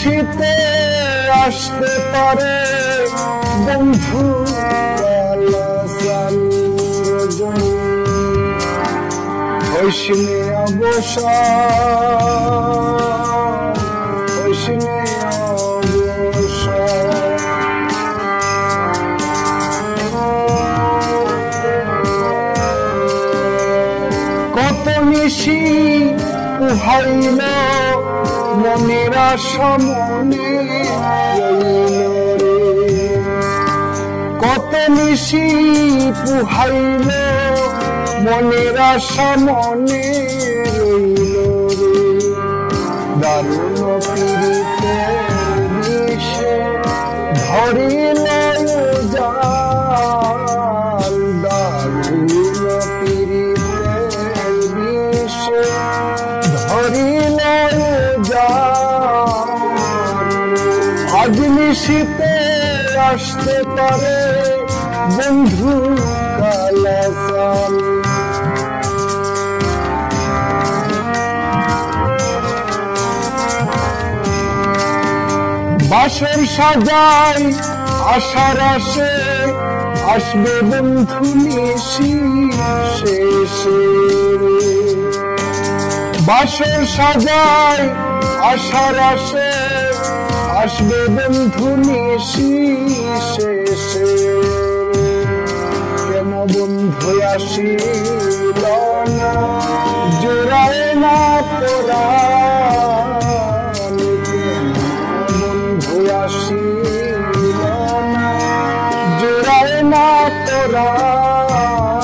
নিশীতে আসতে পারে বন্ধু কালাচান রজনী, হইসনে অবসর, হইসনে অবসর। কত নিশি পুহাইল মনের আশা মনে রইল রে, কত নিশি পুহাইল মনের আশা মনে রইল রে। দারুণ পীড়িতের বিষে ধরিল জাল, দারুণ পীড়িতের বিষে ধরিল জাল। আজ নিশীতে আসতে পারে বন্ধু কালাচান। বাসর সাজাই আশার আসে আসবে বন্ধু নিশি শেষে, বাসর সাজাই আশার আসে আসবে বন্ধু নিশি শেষে। কেন বন্ধু আসিল না জোড়ায় না পরাণ, বন্ধু আসিল না জোড়ায় না পরাণ।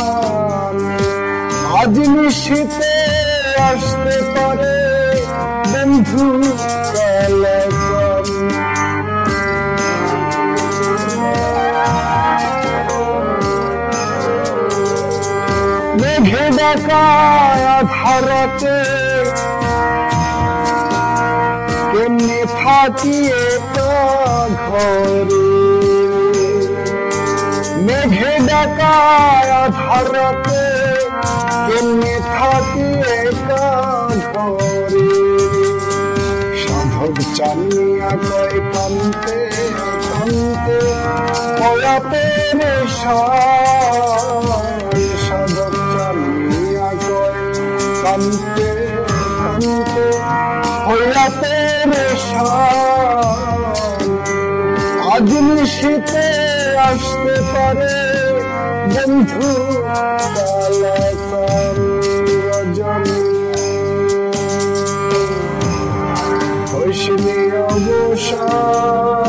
আজ নিশীতে আসতে পারে বন্ধু কালাচান। মেঘে ডাকা আধারাতে কেমনে থাকি একা ঘরে, মেঘে ডাকা আধারাতে কেমনে থাকি একা ঘরে। সাধক চানিয়া কয় কান্তে কান্তে কয়া পেরেশান, সাধক চানিয়া কয় কান্তে কান্তে হইয়া পেরেশান। আজ নিশীতে আসতে পারে বন্ধু কালাচান রজনী, হইসনে অবসর।